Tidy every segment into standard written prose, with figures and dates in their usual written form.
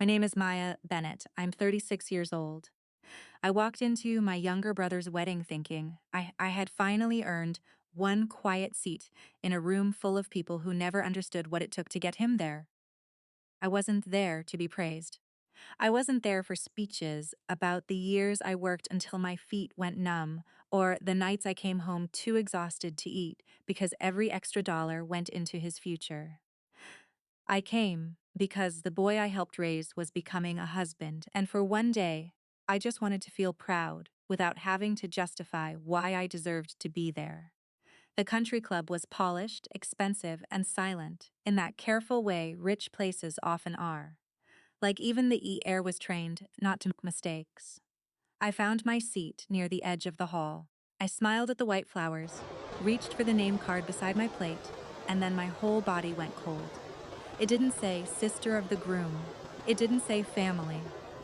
My name is Maya Bennett. I'm 36 years old. I walked into my younger brother's wedding thinking I had finally earned one quiet seat in a room full of people who never understood what it took to get him there. I wasn't there to be praised. I wasn't there for speeches about the years I worked until my feet went numb, or the nights I came home too exhausted to eat because every extra dollar went into his future. I came because the boy I helped raise was becoming a husband, and for one day, I just wanted to feel proud without having to justify why I deserved to be there. The country club was polished, expensive, and silent, in that careful way rich places often are. Like even the air was trained not to make mistakes. I found my seat near the edge of the hall. I smiled at the white flowers, reached for the name card beside my plate, and then my whole body went cold. It didn't say sister of the groom. It didn't say family.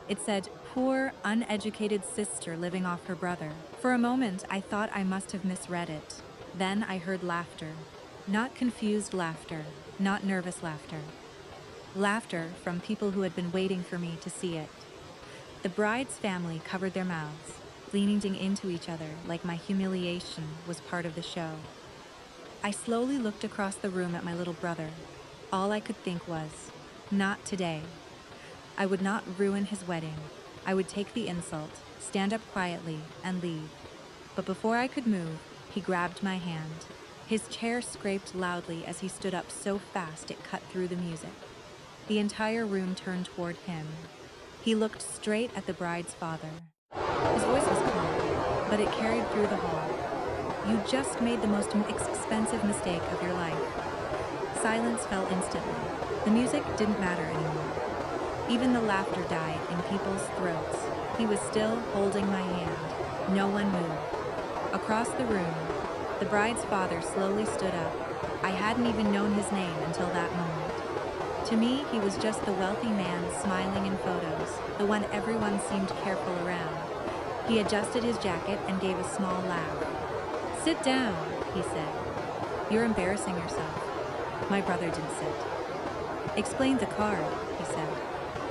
It said poor, uneducated sister living off her brother. For a moment, I thought I must have misread it. Then I heard laughter. Not confused laughter, not nervous laughter. Laughter from people who had been waiting for me to see it. The bride's family covered their mouths, leaning into each other like my humiliation was part of the show. I slowly looked across the room at my little brother. All I could think was, not today. I would not ruin his wedding. I would take the insult, stand up quietly, and leave. But before I could move, he grabbed my hand. His chair scraped loudly as he stood up so fast it cut through the music. The entire room turned toward him. He looked straight at the bride's father. His voice was calm, but it carried through the hall. You just made the most expensive mistake of your life. Silence fell instantly. The music didn't matter anymore. Even the laughter died in people's throats. He was still holding my hand. No one moved. Across the room, the bride's father slowly stood up. I hadn't even known his name until that moment. To me, he was just the wealthy man smiling in photos, the one everyone seemed careful around. He adjusted his jacket and gave a small laugh. "Sit down," he said. "You're embarrassing yourself." My brother didn't sit. "Explain the card," he said.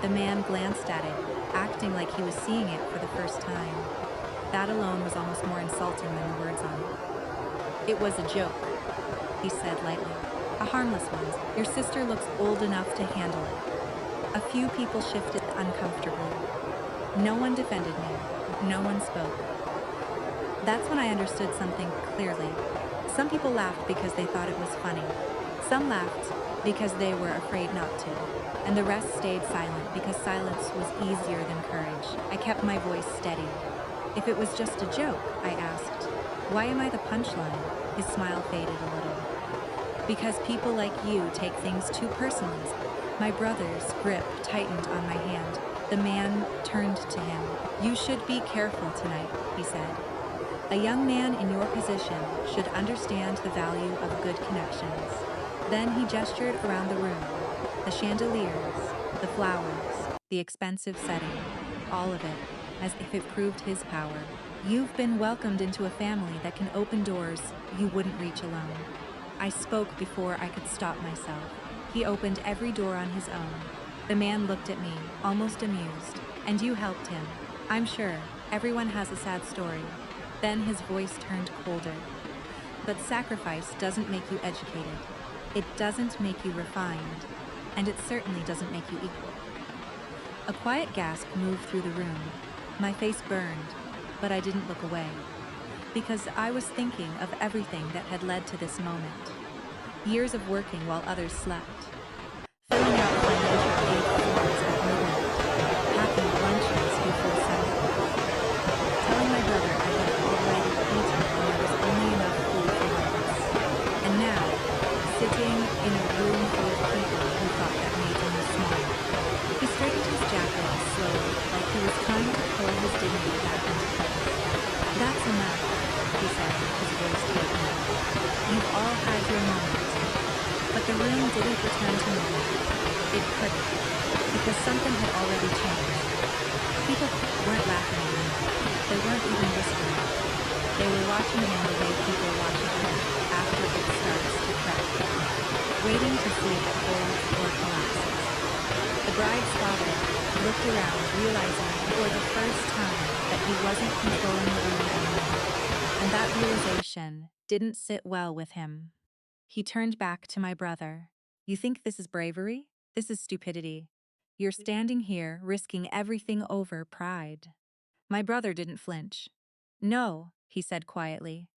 The man glanced at it, acting like he was seeing it for the first time. That alone was almost more insulting than the words on it. "It was a joke," he said lightly. "A harmless one. Your sister looks old enough to handle it." A few people shifted uncomfortably. No one defended me. No one spoke. That's when I understood something clearly. Some people laughed because they thought it was funny. Some laughed because they were afraid not to. And the rest stayed silent because silence was easier than courage. I kept my voice steady. "If it was just a joke," I asked, "why am I the punchline?" His smile faded a little. "Because people like you take things too personally." My brother's grip tightened on my hand. The man turned to him. "You should be careful tonight," he said. "A young man in your position should understand the value of good connections." Then he gestured around the room. The chandeliers, the flowers, the expensive setting, all of it, as if it proved his power. "You've been welcomed into a family that can open doors you wouldn't reach alone." I spoke before I could stop myself. He opened every door on his own. The man looked at me, almost amused. "And you helped him. I'm sure. Everyone has a sad story." Then his voice turned colder. "But sacrifice doesn't make you educated. It doesn't make you refined. And it certainly doesn't make you equal." A quiet gasp moved through the room. My face burned, but I didn't look away. Because I was thinking of everything that had led to this moment. Years of working while others slept. Filling out financial aid forms at midnight. Packing lunches before sunset. Telling my brother I had already eaten when there was only enough food for one of us. And now, sitting in a room full of people who thought that made him smile. He straightened his jacket slowly, like he was trying to pull his dignity back into place. "That's enough," he said, his voice tightening. "You've all had your moment." But the room didn't return to normal. It couldn't, because something had already changed. People weren't laughing anymore. They weren't even whispering. They were watching him the way people watch a car after it starts to crack, waiting to see if it folds or collapses. The bride's father looked around, realizing for the first time that he wasn't controlling the room anymore. And that realization didn't sit well with him. He turned back to my brother. You think this is bravery? This is stupidity. You're standing here risking everything over pride. My brother didn't flinch. No, he said quietly.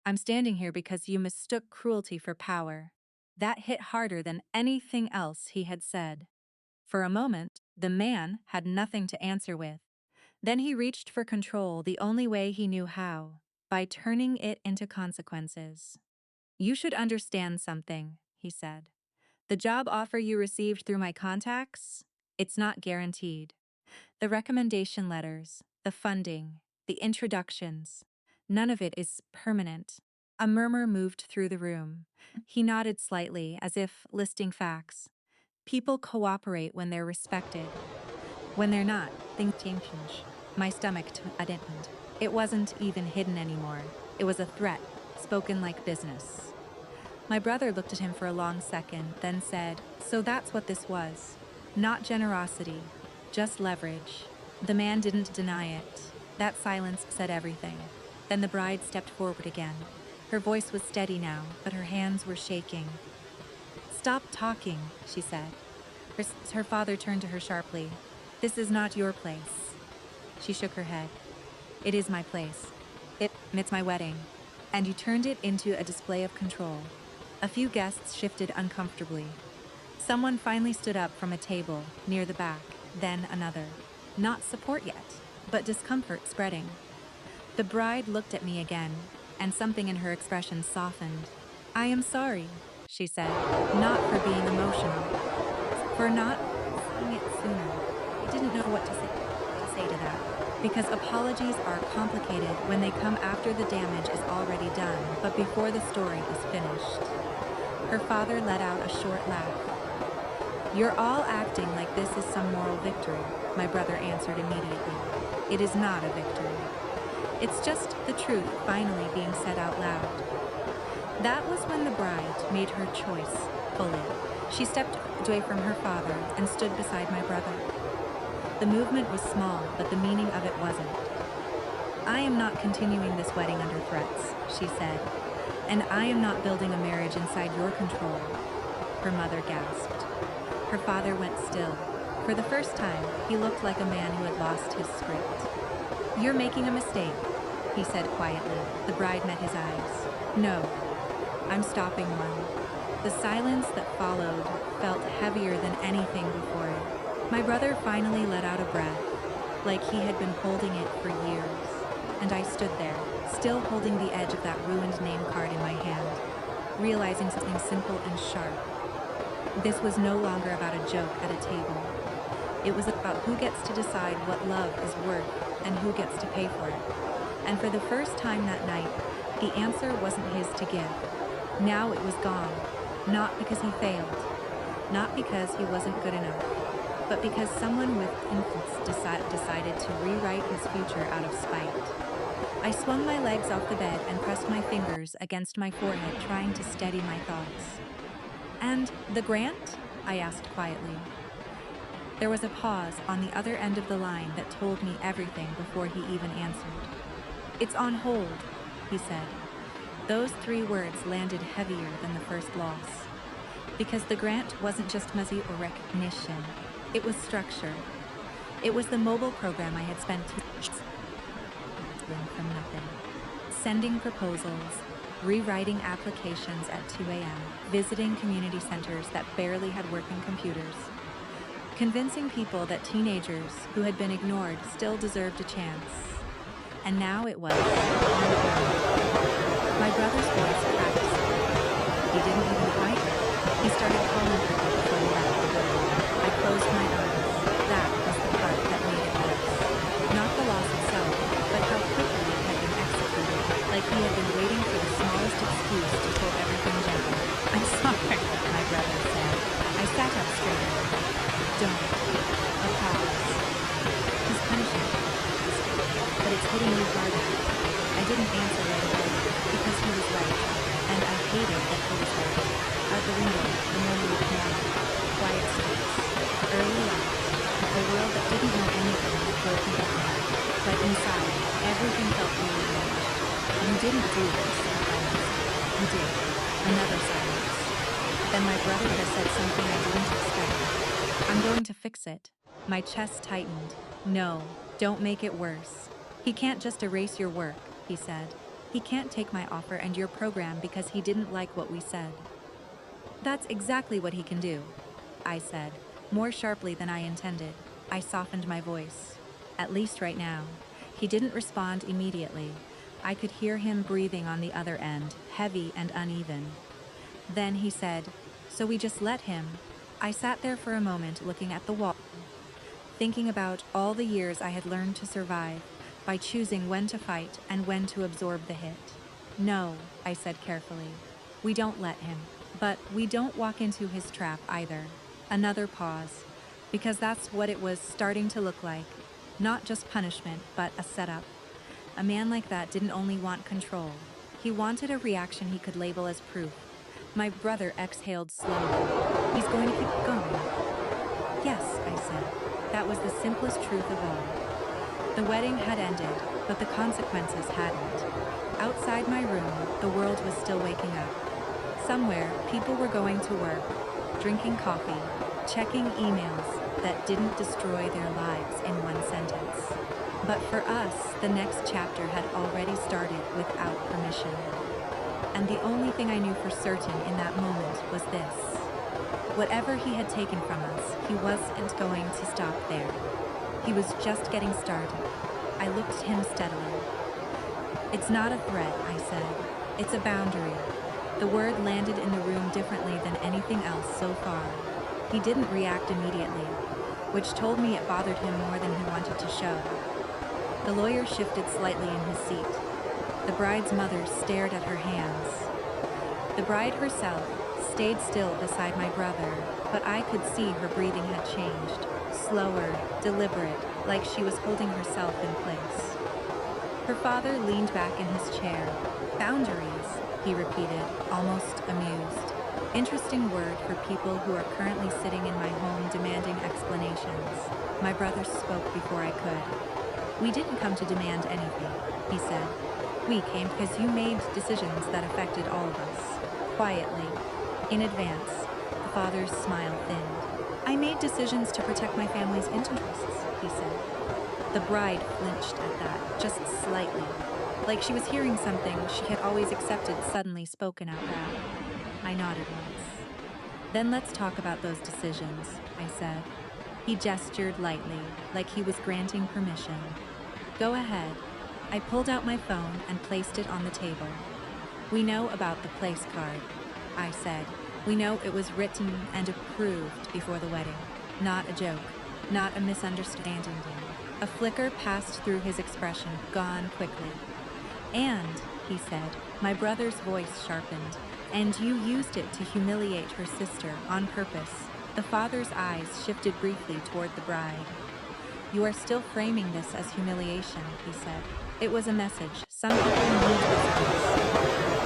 I'm standing here because you mistook cruelty for power. That hit harder than anything else he had said. For a moment, the man had nothing to answer with. Then he reached for control the only way he knew how, by turning it into consequences. You should understand something, he said. The job offer you received through my contacts, it's not guaranteed. The recommendation letters, the funding, the introductions, none of it is permanent. A murmur moved through the room. He nodded slightly, as if listing facts. People cooperate when they're respected. When they're not, things change. My stomach didn't. It wasn't even hidden anymore. It was a threat, spoken like business. My brother looked at him for a long second, then said, so that's what this was. Not generosity, just leverage. The man didn't deny it. That silence said everything. Then the bride stepped forward again. Her voice was steady now, but her hands were shaking. Stop talking, she said. Her father turned to her sharply. This is not your place. She shook her head. It is my place. It's my wedding. And you turned it into a display of control. A few guests shifted uncomfortably. Someone finally stood up from a table near the back, then another. Not support yet, but discomfort spreading. The bride looked at me again, and something in her expression softened. I am sorry, she said, not for being emotional, for not saying it sooner. I didn't know what to say to that, because apologies are complicated when they come after the damage is already done, but before the story is finished. Her father let out a short laugh. You're all acting like this is some moral victory, my brother answered immediately. It is not a victory. It's just the truth finally being said out loud. That was when the bride made her choice fully. She stepped away from her father and stood beside my brother. The movement was small, but the meaning of it wasn't. I am not continuing this wedding under threats, she said, and I am not building a marriage inside your control. Her mother gasped. Her father went still. For the first time, he looked like a man who had lost his script. You're making a mistake, he said quietly. The bride met his eyes. No, I'm stopping one. The silence that followed felt heavier than anything before it. My brother finally let out a breath, like he had been holding it for years. And I stood there, still holding the edge of that ruined name card in my hand, realizing something simple and sharp. This was no longer about a joke at a table. It was about who gets to decide what love is worth and who gets to pay for it. And for the first time that night, the answer wasn't his to give. Now it was gone, not because he failed, not because he wasn't good enough, but because someone with influence decided to rewrite his future out of spite. I swung my legs off the bed and pressed my fingers against my forehead, trying to steady my thoughts. And the grant? I asked quietly. There was a pause on the other end of the line that told me everything before he even answered. It's on hold, he said. Those 3 words landed heavier than the first loss. Because the grant wasn't just money or recognition, it was structure. It was the mobile program I had spent from nothing. Sending proposals, rewriting applications at 2 a.m., visiting community centers that barely had working computers, convincing people that teenagers who had been ignored still deserved a chance. And now it was. My brother's voice cracked. He didn't even fight her. He started calling her before we left the building. I closed my eyes. That was the part that made it worse. Not the loss itself, but how quickly it had been executed, like he had been waiting for the smallest excuse to pull everything down. I'm sorry, my brother said. I sat up straighter. Don't. A pause. He's punishing me. But it's hitting you harder. I didn't answer right away, because he was right, and I hated that he was right. Out the window, the moment would come out. didn't know anything before he hit me, but inside, everything felt rearranged. "You didn't do this," I finally said. "You did." Another silence. Then my brother has said something I didn't expect. "I'm going to fix it." My chest tightened. "No, don't make it worse. He can't just erase your work," he said. "He can't take my offer and your program because he didn't like what we said." "That's exactly what he can do," I said, more sharply than I intended. I softened my voice. "At least right now." He didn't respond immediately. I could hear him breathing on the other end, heavy and uneven. Then he said, "So we just let him?" I sat there for a moment looking at the wall, thinking about all the years I had learned to survive by choosing when to fight and when to absorb the hit. "No," I said carefully. "We don't let him. But we don't walk into his trap either." Another pause, because that's what it was starting to look like. Not just punishment, but a setup. A man like that didn't only want control. He wanted a reaction he could label as proof. My brother exhaled slowly. "He's going to keep going." "Yes," I said. That was the simplest truth of all. The wedding had ended, but the consequences hadn't. Outside my room, the world was still waking up. Somewhere, people were going to work, drinking coffee, checking emails that didn't destroy their lives in one sentence. But for us, the next chapter had already started without permission. And the only thing I knew for certain in that moment was this. Whatever he had taken from us, he wasn't going to stop there. He was just getting started. I looked at him steadily. "It's not a threat," I said. "It's a boundary." The word landed in the room differently than anything else so far. He didn't react immediately, which told me it bothered him more than he wanted to show. The lawyer shifted slightly in his seat. The bride's mother stared at her hands. The bride herself stayed still beside my brother, but I could see her breathing had changed. Slower, deliberate, like she was holding herself in place. Her father leaned back in his chair. "Boundaries," he repeated, almost amused. Interesting word for people who are currently sitting in my home demanding explanations. My brother spoke before I could. "We didn't come to demand anything," he said. "We came because you made decisions that affected all of us." Quietly, in advance, the father's smile thinned. "I made decisions to protect my family's interests," he said. The bride flinched at that, just slightly, like she was hearing something she had always accepted suddenly spoken out loud. I nodded once. "Then let's talk about those decisions," I said. He gestured lightly, like he was granting permission. "Go ahead." I pulled out my phone and placed it on the table. "We know about the place card," I said. "We know it was written and approved before the wedding. Not a joke. Not a misunderstanding." A flicker passed through his expression, gone quickly. "And," he said, my brother's voice sharpened, "and you used it to humiliate her sister on purpose." The father's eyes shifted briefly toward the bride. "You are still framing this as humiliation," he said. "It was a message. Some people need results."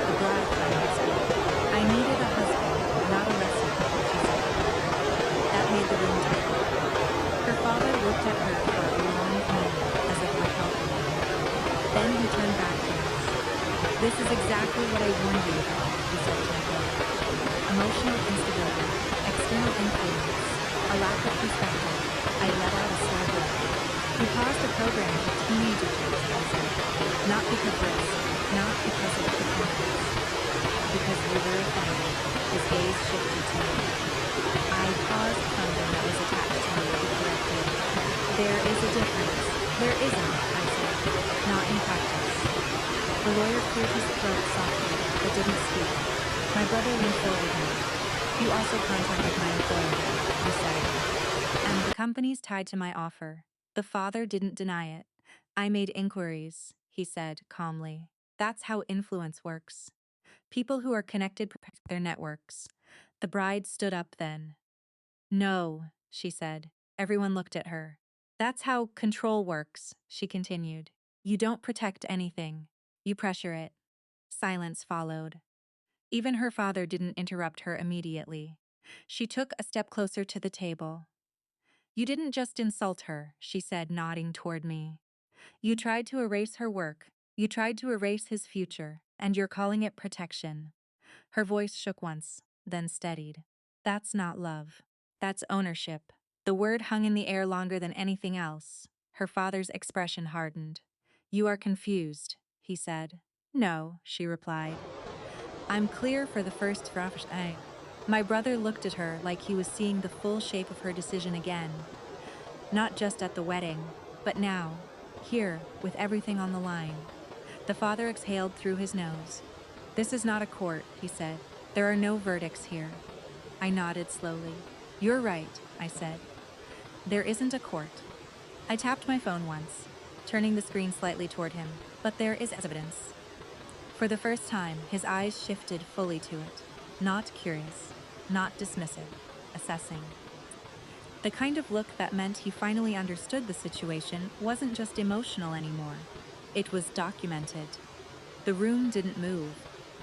The bride finally spoke. "I needed a husband, not a lesson," she said. That made the room tighten. Her father looked at her for a long moment, as if repelled. Then he turned back to us. "This is exactly what I warned you about," he said gently. "Emotional instability, external influence, a lack of perspective." I let out a slow breath. "We paused the program for teenager kids," I said. "Not because risk, not because of performance, because we were offended." His gaze shifted to me. I paused something that was attached to me, he corrected. "There is a difference." "There isn't," I said. "Not in practice." The lawyer cleared his throat softly, but didn't speak. My brother leaned forward now. "You also contacted my employer," he said. "And the company's tied to my offer." The father didn't deny it. "I made inquiries," he said calmly. "That's how influence works. People who are connected protect their networks." The bride stood up then. "No," she said. Everyone looked at her. "That's how control works," she continued. "You don't protect anything. You pressure it." Silence followed. Even her father didn't interrupt her immediately. She took a step closer to the table. You didn't just insult her, she said, nodding toward me. You tried to erase her work. You tried to erase his future, and you're calling it protection. Her voice shook once, then steadied. That's not love. That's ownership. The word hung in the air longer than anything else. Her father's expression hardened. You are confused, he said. No, she replied. I'm clear for the first draft. My brother looked at her like he was seeing the full shape of her decision again. Not just at the wedding, but now, here, with everything on the line. The father exhaled through his nose. This is not a court, he said. There are no verdicts here. I nodded slowly. You're right, I said. There isn't a court. I tapped my phone once, turning the screen slightly toward him, but there is evidence. For the first time, his eyes shifted fully to it. Not curious, not dismissive, assessing. The kind of look that meant he finally understood the situation wasn't just emotional anymore. It was documented. The room didn't move.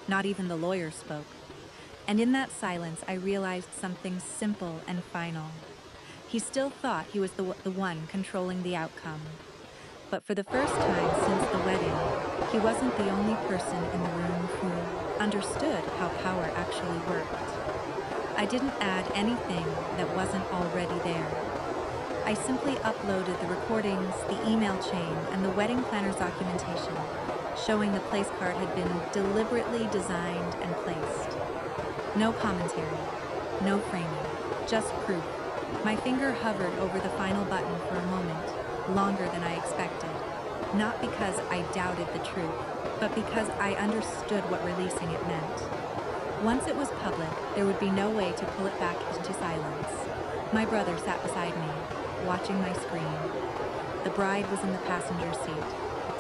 Not even the lawyer spoke. And in that silence, I realized something simple and final. He still thought he was the one controlling the outcome. But for the first time since the wedding, he wasn't the only person in the room who understood how power actually worked. I didn't add anything that wasn't already there. I simply uploaded the recordings, the email chain, and the wedding planner's documentation, showing the place card had been deliberately designed and placed. No commentary, no framing, just proof. My finger hovered over the final button for a moment, longer than I expected. Not because I doubted the truth, but because I understood what releasing it meant. Once it was public, there would be no way to pull it back into silence. My brother sat beside me, watching my screen. The bride was in the passenger seat,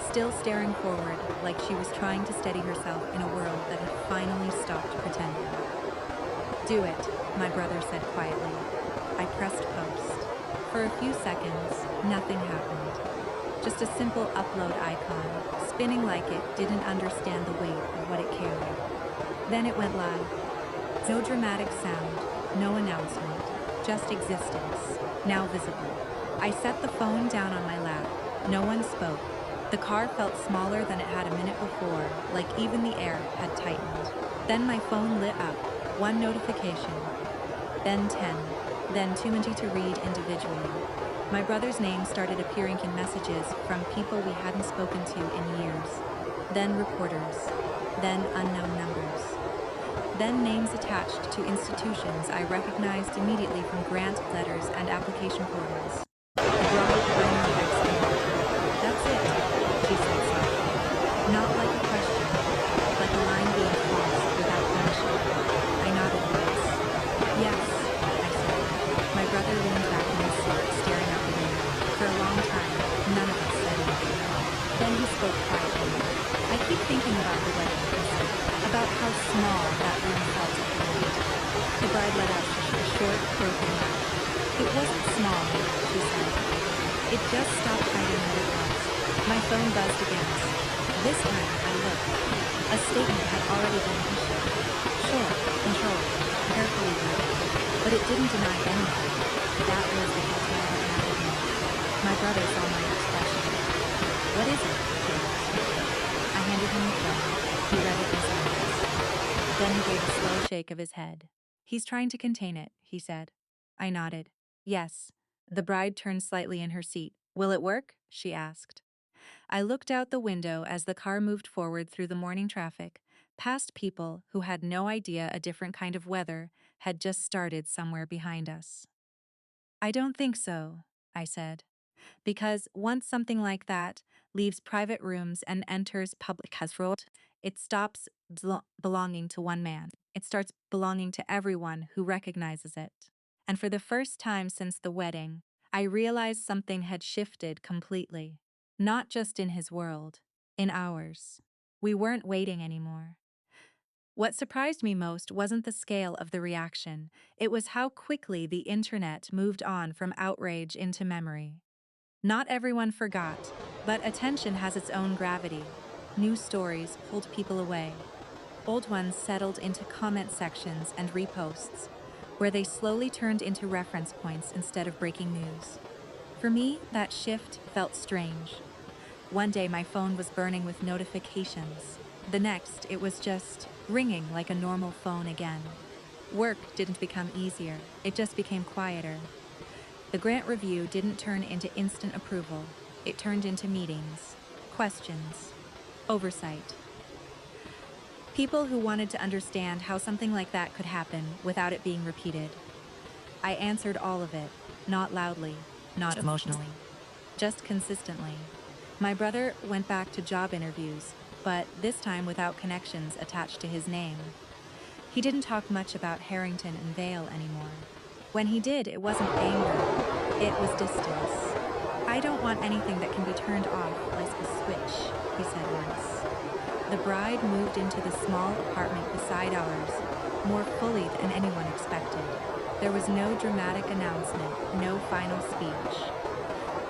still staring forward like she was trying to steady herself in a world that had finally stopped pretending. Do it, my brother said quietly. I pressed post. For a few seconds, nothing happened. Just a simple upload icon, spinning like it didn't understand the weight of what it carried. Then it went live. No dramatic sound, no announcement, just existence, now visible. I set the phone down on my lap. No one spoke. The car felt smaller than it had a minute before, like even the air had tightened. Then my phone lit up. One notification, then 10, then too many to read individually. My brother's name started appearing in messages from people we hadn't spoken to in years, then reporters, then unknown numbers, then names attached to institutions I recognized immediately from grant letters and application portals. The bride finally exhaled. That's it, she said softly. Not like a question, like a line being crossed without punishment. I nodded once. Yes, I said. My brother leaned back in his seat, staring out the window. For a long time, none of us said anything. Then he spoke quietly. I keep thinking about the wedding, he said, about how small that room felt at the end. The bride let out a short, broken laugh. It wasn't small, she said. It just stopped hiding what it was. My phone buzzed again. This time, I looked. A statement had already been issued. Short, controlled, carefully worded. But it didn't deny anything. That was the detail that mattered most. My brother saw my expression. What is it? He asked. I handed him the phone. He read it in silence. Then he gave a slow shake of his head. He's trying to contain it, he said. I nodded. Yes. The bride turned slightly in her seat. Will it work? She asked. I looked out the window as the car moved forward through the morning traffic, past people who had no idea a different kind of weather had just started somewhere behind us. I don't think so, I said, because once something like that leaves private rooms and enters public household, it stops belonging to one man. It starts belonging to everyone who recognizes it. And for the first time since the wedding, I realized something had shifted completely. Not just in his world, in ours. We weren't waiting anymore. What surprised me most wasn't the scale of the reaction, it was how quickly the internet moved on from outrage into memory. Not everyone forgot, but attention has its own gravity. New stories pulled people away. Old ones settled into comment sections and reposts. where they slowly turned into reference points instead of breaking news. For me, that shift felt strange. One day my phone was burning with notifications. The next, it was just ringing like a normal phone again. Work didn't become easier, it just became quieter. The grant review didn't turn into instant approval, it turned into meetings, questions, oversight. People who wanted to understand how something like that could happen without it being repeated. I answered all of it, not loudly, not emotionally, just consistently. My brother went back to job interviews, but this time without connections attached to his name. He didn't talk much about Harrington and Vale anymore. When he did, it wasn't anger, it was distance. I don't want anything that can be turned off like a switch, he said once. The bride moved into the small apartment beside ours, more fully than anyone expected. There was no dramatic announcement, no final speech.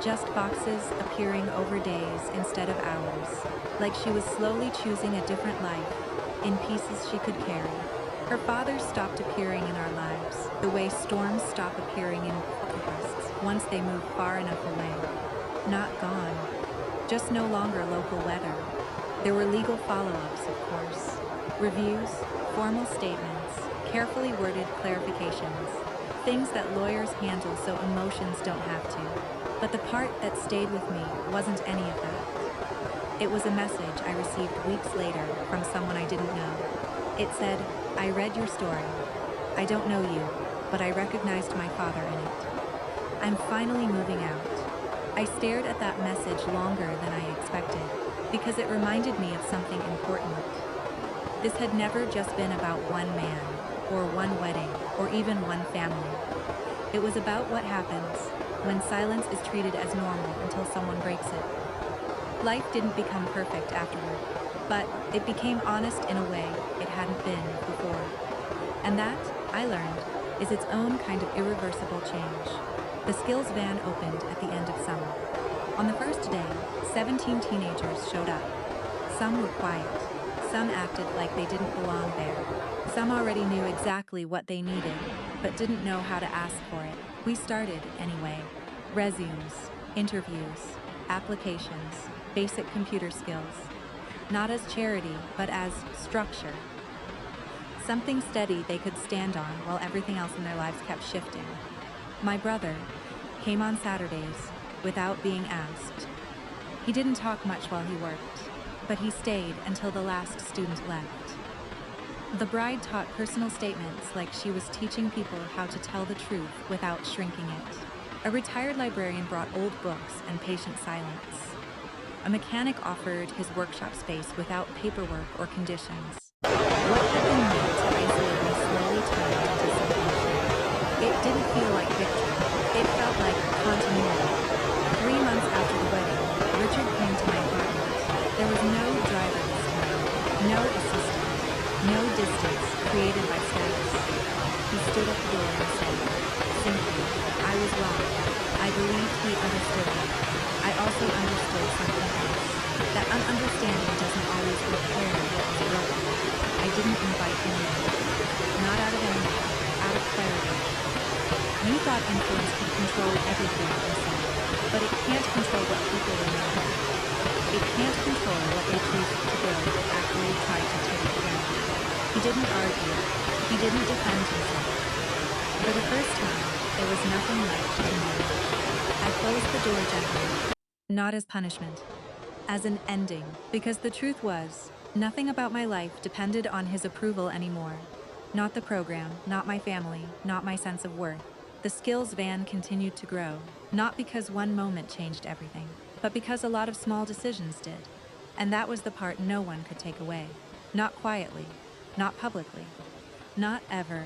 Just boxes appearing over days instead of hours, like she was slowly choosing a different life, in pieces she could carry. Her father stopped appearing in our lives, the way storms stop appearing in forecasts once they move far enough away. Not gone, just no longer local weather. There were legal follow-ups, of course. Reviews, formal statements, carefully worded clarifications. Things that lawyers handle so emotions don't have to. But the part that stayed with me wasn't any of that. It was a message I received weeks later from someone I didn't know. It said, "I read your story. I don't know you, but I recognized my father in it. I'm finally moving out." I stared at that message longer than I expected, because it reminded me of something important. This had never just been about one man, or one wedding, or even one family. It was about what happens when silence is treated as normal until someone breaks it. Life didn't become perfect afterward, but it became honest in a way it hadn't been before. And that, I learned, is its own kind of irreversible change. The skills van opened at the end of summer. On the first day, 17 teenagers showed up. Some were quiet. Some acted like they didn't belong there. Some already knew exactly what they needed, but didn't know how to ask for it. We started anyway. Resumes, interviews, applications, basic computer skills. Not as charity, but as structure. Something steady they could stand on while everything else in their lives kept shifting. My brother came on Saturdays without being asked. He didn't talk much while he worked, but he stayed until the last student left. The bride taught personal statements like she was teaching people how to tell the truth without shrinking it. A retired librarian brought old books and patient silence. A mechanic offered his workshop space without paperwork or conditions. What had been meant to isolate me slowly turned into something shared. It didn't feel like victory. It felt like continuity. 3 months after the wedding, Richard came to my apartment. There was no driver this time, no assistant, no distance created by status. He stood at the door and said, simply, I was wrong. I believed he understood me. I also understood something else. That understanding doesn't always repair what was broken. I didn't invite him in. Not out of anger, out of clarity. You thought influence could control everything, he said, but it can't control what people remember. It can't control what they choose to build after you try to tear it down. He didn't argue. He didn't defend himself. For the first time, there was nothing left to manage. I closed the door gently, not as punishment, as an ending, because the truth was, nothing about my life depended on his approval anymore. Not the program, not my family, not my sense of worth. The skills van continued to grow, not because one moment changed everything, but because a lot of small decisions did. And that was the part no one could take away. Not quietly, not publicly, not ever.